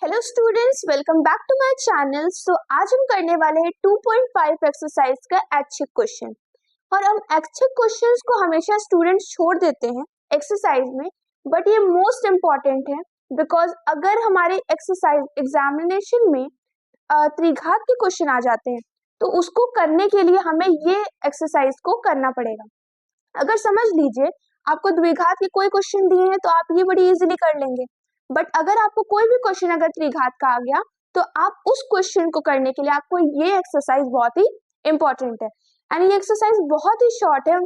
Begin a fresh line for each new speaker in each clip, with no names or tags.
Hello students, welcome back to my channel. So आज हम करने वाले हैं 2.5 एक्सरसाइज का ऐच्छिक क्वेश्चन। और हम ऐच्छिक क्वेश्चंस को हमेशा स्टूडेंट्स छोड़ देते हैं एक्सरसाइज में, बट ये मोस्ट इम्पॉर्टेंट है बिकॉज अगर हमारे एक्सरसाइज एग्जामिनेशन में त्रिघात के क्वेश्चन आ जाते हैं तो उसको करने के लिए हमें ये एक्सरसाइज को करना पड़ेगा। अगर समझ लीजिए आपको द्विघात के कोई क्वेश्चन दिए हैं तो आप ये बड़ी इजीली कर लेंगे, बट अगर आपको कोई भी क्वेश्चन अगर त्रिघात का आ गया तो आप उस क्वेश्चन को करने के लिए आपको ये एक्सरसाइज बहुत ही इंपॉर्टेंट है। एंड ये एक्सरसाइज बहुत ही शॉर्ट है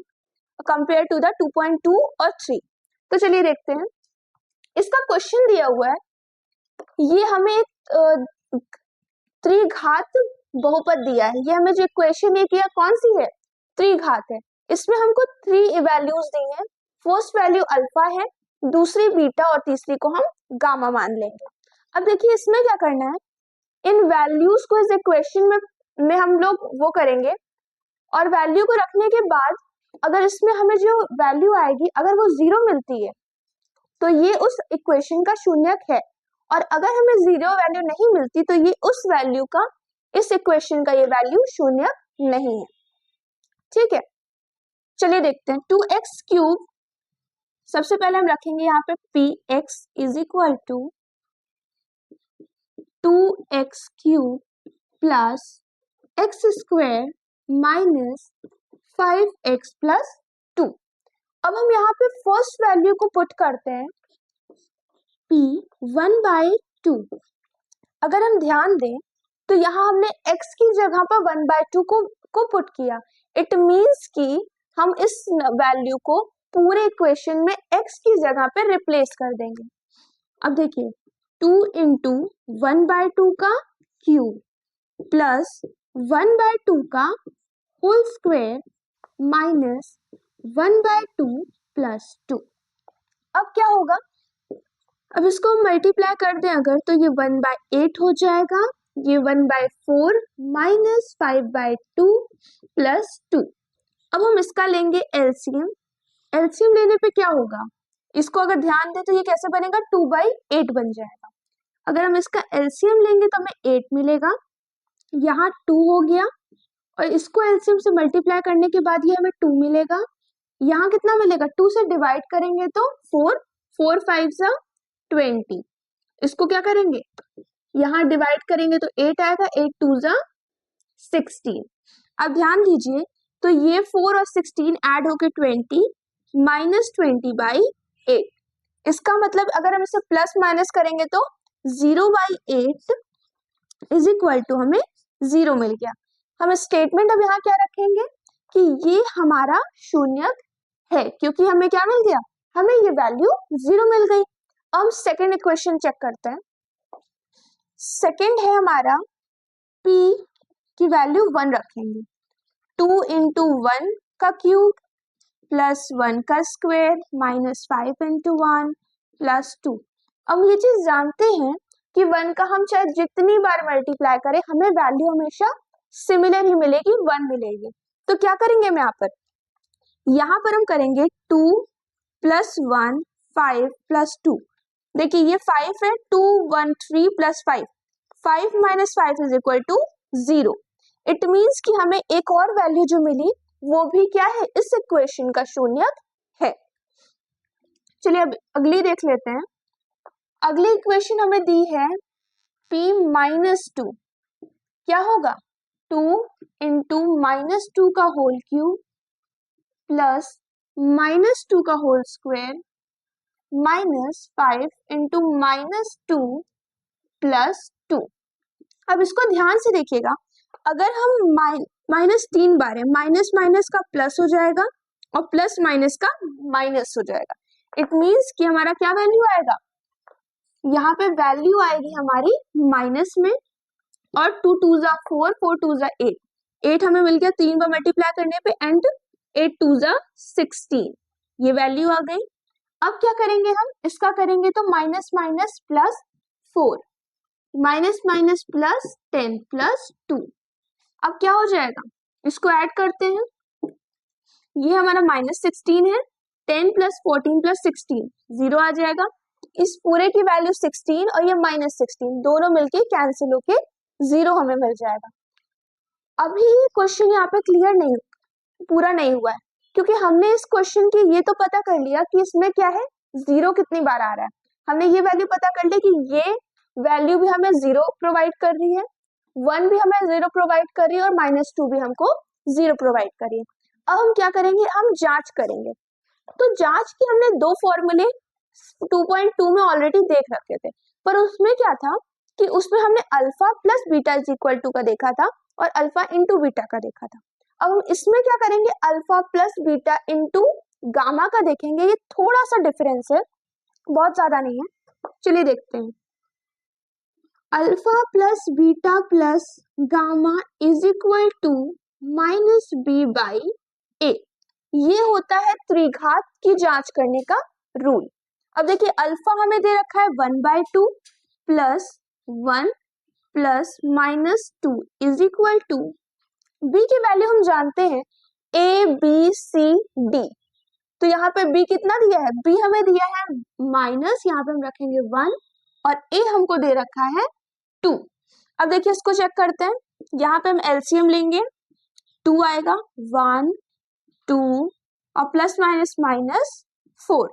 कंपेयर टू द 2.2 और 3। तो चलिए देखते हैं। इसका क्वेश्चन दिया हुआ है, ये हमें एक त्रिघात बहुपद दिया है। ये हमें जो इक्वेशन ये किया कौन सी है, त्रिघात है। इसमें हमको 3 वैल्यूज दी हैं। फर्स्ट वैल्यू अल्फा है, दूसरी बीटा और तीसरी को हम गामा मान लेंगे। अब देखिए इसमें क्या करना है, इन वैल्यूज को इस इक्वेशन में हम लोग वो करेंगे और वैल्यू को रखने के बाद अगर इसमें हमें जो वैल्यू आएगी अगर वो 0 मिलती है तो ये उस इक्वेशन का शून्यक है, और अगर हमें 0 वैल्यू नहीं मिलती तो ये उस वैल्यू का, इस इक्वेशन का ये वैल्यू शून्यक नहीं है। ठीक है, चलिए देखते हैं। 2x क्यूब, सबसे पहले हम रखेंगे यहाँ पे px is equal to 2x cube plus X square minus 5x plus 2। अब हम यहाँ पे फर्स्ट वैल्यू को पुट करते हैं p 1/2। अगर हम ध्यान दें तो यहाँ हमने x की जगह पर 1/2 को पुट किया। इट मीन्स कि हम इस वैल्यू को पूरे इक्वेशन में x की जगह पे रिप्लेस कर देंगे। अब देखिए 2 इंटू 1/2 का क्यूब प्लस 1/2 का होल स्क्वायर माइनस 1/2 प्लस 2। अब क्या होगा, अब इसको मल्टीप्लाई कर दें अगर तो ये 1/8 हो जाएगा, ये 1/4 माइनस 5/2 प्लस 2। अब हम इसका लेंगे एलसीएम। एलसीएम लेने पे क्या होगा, इसको अगर ध्यान दें तो ये कैसे बनेगा, 2/8 बन जाएगा। अगर हम इसका एलसीएम लेंगे तो हमें 8 मिलेगा, यहाँ 2 हो गया, और इसको एलसीएम से मल्टीप्लाई करने के बाद ये हमें 2 मिलेगा। यहाँ कितना मिलेगा, 2 से डिवाइड करेंगे तो 4 5 सा 20। इसको क्या करेंगे, यहाँ डिवाइड करेंगे तो 8 आएगा, 8 2 सा 16। अब ध्यान दीजिए तो ये 4 और 16 ऐड होके 20 माइनस 20/8। इसका मतलब अगर हम इसे प्लस माइनस करेंगे तो 0/8 इज इक्वल टू हमें 0 मिल गया। हम स्टेटमेंट अब यहाँ क्या रखेंगे कि ये हमारा शून्यक है, क्योंकि हमें क्या मिल गया, हमें ये वैल्यू 0 मिल गई। अब हम सेकेंड इक्वेशन चेक करते हैं। सेकेंड है हमारा p की वैल्यू 1 रखेंगे। 2 इंटू 1 का क्यूब प्लस 1 का स्क्वायर माइनस 5 इंटू 1 प्लस 2। अब ये चीज जानते हैं कि 1 का हम चाहे जितनी बार मल्टीप्लाई करें हमें वैल्यू हमेशा सिमिलर ही मिलेगी, 1 मिलेगी। तो क्या करेंगे हम यहाँ पर हम करेंगे 2 प्लस 1 5 प्लस 2। देखिए ये 5 है, 2 1 3 plus 5, 5 minus 5 is equal to 0। It means कि हमें एक और वैल्यू जो मिली वो भी क्या है, इस इक्वेशन का शून्यक है। चलिए अब अगली देख लेते हैं। अगली इक्वेशन हमें दी है p माइनस 2। क्या होगा, 2 इंटू माइनस 2 का होल क्यूब प्लस माइनस 2 का whole square minus 5 into minus 2 plus 2। अब इसको ध्यान से देखिएगा, अगर हम माइनस 3 बार है, माइनस माइनस का प्लस हो जाएगा और प्लस माइनस का माइनस हो जाएगा। इट मीन्स कि हमारा क्या वैल्यू आएगा, यहाँ पे वैल्यू आएगी हमारी माइनस में, और 2 2 जा 4 4 2 जा 8, 8 हमें मिल गया 3 बार मल्टीप्लाई करने पे, एंड 8 2 जा 16, ये वैल्यू आ गई। अब क्या करेंगे हम, इसका करेंगे तो minus minus plus 4 minus minus plus 10 plus 2। अब क्या हो जाएगा, इसको ऐड करते हैं, ये हमारा माइनस 16 है, 10 प्लस 14 प्लस 16 0 आ जाएगा। इस पूरे की वैल्यू 16 और ये -16 दोनों मिलके कैंसिल होके 0 हमें मिल जाएगा। अभी ये क्वेश्चन यहाँ पे क्लियर नहीं, पूरा नहीं हुआ है, क्योंकि हमने इस क्वेश्चन की ये तो पता कर लिया कि इसमें क्या है, 0 कितनी बार आ रहा है। हमने ये वैल्यू पता कर ली कि ये वैल्यू भी हमें 0 प्रोवाइड कर रही है, 1 भी हमें 0 प्रोवाइड कर रही है और -2 भी हमको 0 प्रोवाइड कर रही है। अब हम क्या करेंगे, हम जांच करेंगे। तो जांच की हमने दो फॉर्मूले 2.2 में ऑलरेडी देख रखे थे, पर उसमें क्या था कि उसमें हमने alpha plus beta is equal to का देखा था और अल्फा इंटू बीटा का देखा था। अब हम इसमें क्या करेंगे, alpha plus beta into gamma का देखेंगे। ये थोड़ा सा डिफरेंस है, बहुत ज्यादा नहीं है, चलिए देखते हैं। Alpha plus beta plus gamma is equal to minus B by a, ये होता है त्रिघात की जांच करने का रूल। अब देखिए अल्फा हमें दे रखा है 1/2 plus 1 plus -2 is equal to, B की वैल्यू हम जानते हैं ए बी सी डी, तो यहाँ पे बी कितना दिया है, बी हमें दिया है माइनस, यहाँ पे हम रखेंगे 1 और ए हमको दे रखा है 2। अब देखिए इसको चेक करते हैं, यहाँ पे हम एलसीएम लेंगे, 2 आएगा, 1 2 और प्लस माइनस -4।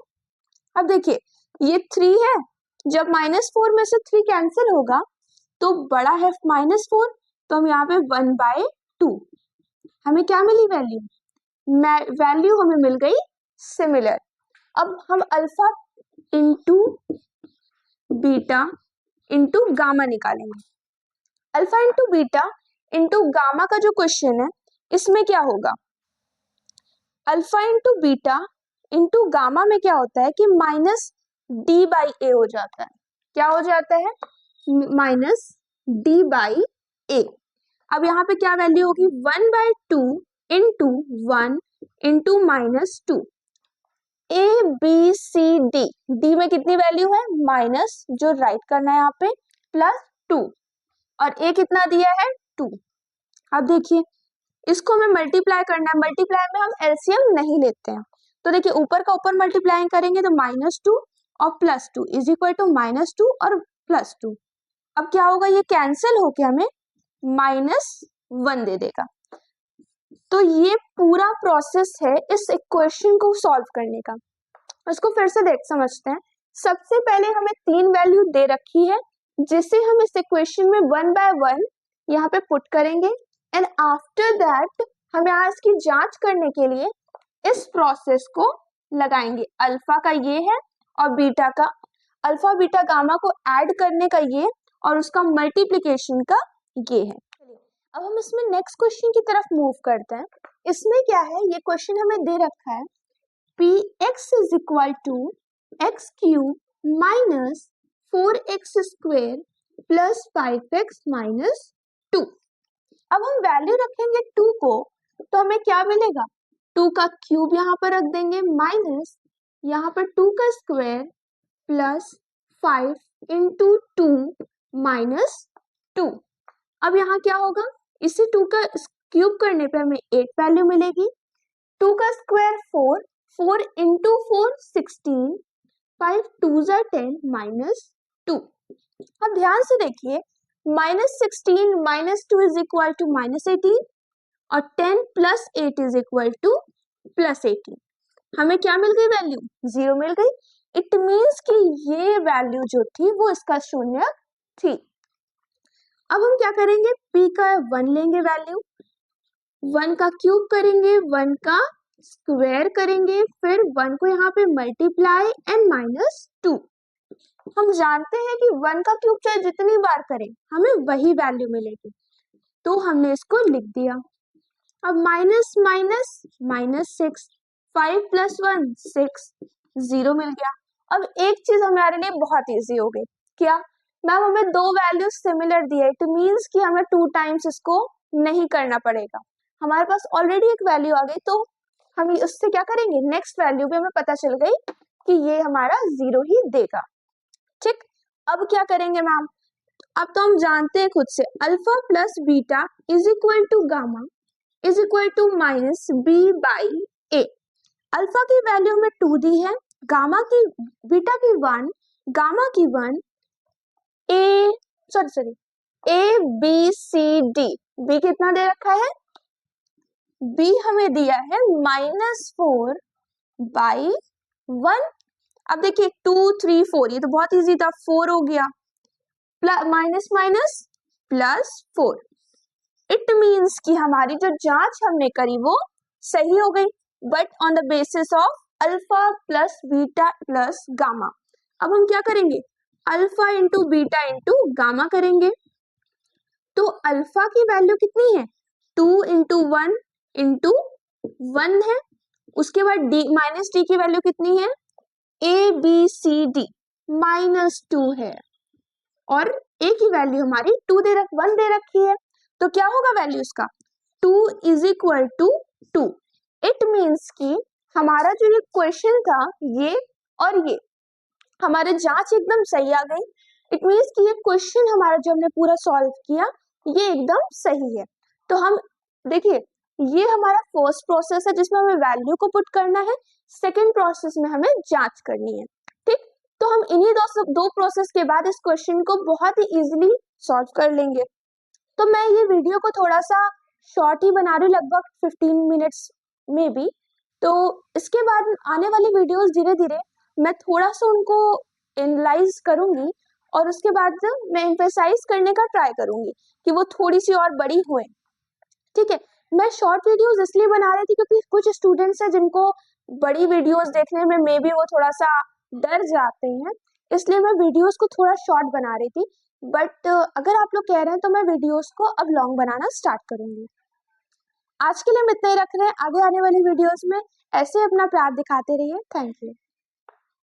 अब देखिए ये 3 है, जब -4 में से 3 कैंसिल होगा तो बड़ा है -4, तो हम यहाँ पे 1/2, हमें क्या मिली वैल्यू, वैल्यू हमें मिल गई सिमिलर। अब हम alpha into beta into gamma निकालेंगे। Alpha into beta into gamma का जो क्वेश्चन है, इसमें क्या होगा, alpha into beta into gamma में क्या होता है कि माइनस डी बाई ए हो जाता है। क्या हो जाता है, माइनस डी बाई ए। अब यहाँ पे क्या वैल्यू होगी, 1/2 into 1 into -2, A B C D, D में कितनी वैल्यू है माइनस, जो राइट करना है यहाँ पे, प्लस 2 और ए कितना दिया है 2। अब देखिए इसको हमें मल्टीप्लाई करना है, मल्टीप्लाई में हम एलसीएम नहीं लेते हैं, तो देखिए ऊपर का ऊपर मल्टीप्लाई करेंगे तो -2 और +2 इज इक्वल टू -2 और +2। अब क्या होगा, ये कैंसिल होके हमें -1 दे देगा। तो ये पूरा प्रोसेस है इस इक्वेशन को सॉल्व करने का। इसको फिर से देख समझते हैं। सबसे पहले हमें 3 वैल्यू दे रखी है, जिसे हम इस इक्वेशन में 1 बाय 1 यहाँ पे पुट करेंगे एंड आफ्टर दैट हम यहाँ इसकी जांच करने के लिए इस प्रोसेस को लगाएंगे। अल्फा का ये है और बीटा का, अल्फा बीटा गामा को ऐड करने का ये और उसका मल्टीप्लिकेशन का ये है। अब हम इसमें नेक्स्ट क्वेश्चन की तरफ मूव करते हैं। इसमें क्या है, ये क्वेश्चन हमें दे रखा है px is equal to X cube minus 4x² plus 5x minus 2। अब हम वैल्यू रखेंगे 2 को, तो हमें क्या मिलेगा, 2 का क्यूब यहाँ पर रख देंगे माइनस यहाँ पर 2 का स्क्वायर प्लस 5 इंटू 2 माइनस 2। अब यहाँ क्या होगा, इसे 2 का क्यूब करने पे हमें 8 वैल्यू मिलेगी, 2 का square 4, 4 into 4 16, 5 2s are 10 minus 2। अब ध्यान से देखिए, -16 -2 इज इक्वल टू -18 और 10 प्लस 8 इज इक्वल टू +18। हमें क्या मिल गई वैल्यू, 0 मिल गई। इट मीन्स कि ये वैल्यू जो थी वो इसका शून्य थी। अब हम क्या करेंगे, p का 1 लेंगे वैल्यू, 1 का क्यूब करेंगे, 1 का स्क्वायर करेंगे, फिर 1 को यहाँ पे मल्टीप्लाई एंड -2। हम जानते हैं कि 1 का क्यूब चाहे जितनी बार करें हमें वही वैल्यू मिलेगी, तो हमने इसको लिख दिया। अब माइनस माइनस -6, 5 + 1 6, 0 मिल गया। अब एक चीज हमारे लिए बहुत इजी हो गई, क्या मैम, हमें 2 वैल्यू सिमिलर दिए, इट मीन्स कि हमें 2 टाइम्स इसको नहीं करना पड़ेगा, हमारे पास ऑलरेडी एक वैल्यू आ गई, तो हम उससे क्या करेंगे, नेक्स्ट वैल्यू भी हमें पता चल गई कि ये हमारा 0 ही देगा। ठीक, अब क्या करेंगे मैम, अब तो हम जानते हैं खुद से, alpha plus beta is equal to gamma is equal to minus B by A. Alpha की वैल्यू में 2 दी है, गामा की बीटा की 1 gamma given A B C D, B कितना दे रखा है, बी हमें दिया है -4/1। अब देखिए 2 3 4, ये तो बहुत इजी था, 4 हो गया, माइनस माइनस +4। इट मीन्स कि हमारी जो जांच हमने करी वो सही हो गई, but on the basis of alpha plus beta plus gamma. अब हम क्या करेंगे, alpha into beta into gamma करेंगे। तो अल्फा की वैल्यू कितनी है, 2 इंटू 1 इंटू 1 है। उसके बाद डी माइनस डी की वैल्यू कितनी है, ए बी सी डी -2 है, और ए की वैल्यू हमारी 1 दे रखी है। तो क्या होगा वैल्यू इसका, 2 = 2। इट मीन्स कि हमारा जो ये क्वेश्चन था ये और ये हमारे जांच एकदम सही आ गई। इट मीन्स कि ये क्वेश्चन हमारा जो हमने पूरा सॉल्व किया ये एकदम सही है। तो हम देखिए, ये हमारा फर्स्ट प्रोसेस है जिसमें हमें वैल्यू को पुट करना है, सेकेंड प्रोसेस में हमें जांच करनी है। ठीक, तो हम इन्हीं दो प्रोसेस के बाद इस क्वेश्चन को बहुत ही इजीली सॉल्व कर लेंगे। तो मैं ये वीडियो को थोड़ा सा शॉर्ट ही बना रही हूँ, लगभग 15 मिनट्स में भी। तो इसके बाद आने वाली वीडियोस धीरे धीरे मैं थोड़ा सा उनको एनालाइज करूंगी, और उसके बाद मैं एम्फेसाइज करने का ट्राई करूंगी कि वो थोड़ी सी और बड़ी हुए। ठीक है, मैं शॉर्ट वीडियोस इसलिए बना रही थी क्योंकि कुछ स्टूडेंट्स हैं जिनको बड़ी वीडियोस देखने में मे बी वो थोड़ा सा डर जाते हैं, इसलिए मैं वीडियोस को थोड़ा शॉर्ट बना रही थी। बट अगर आप लोग कह रहे हैं तो मैं वीडियोस को अब लॉन्ग बनाना स्टार्ट करूंगी। आज के लिए हम इतना ही रख रहे हैं, आगे आने वाली वीडियोस में ऐसे अपना प्यार दिखाते रहिए। Thank you.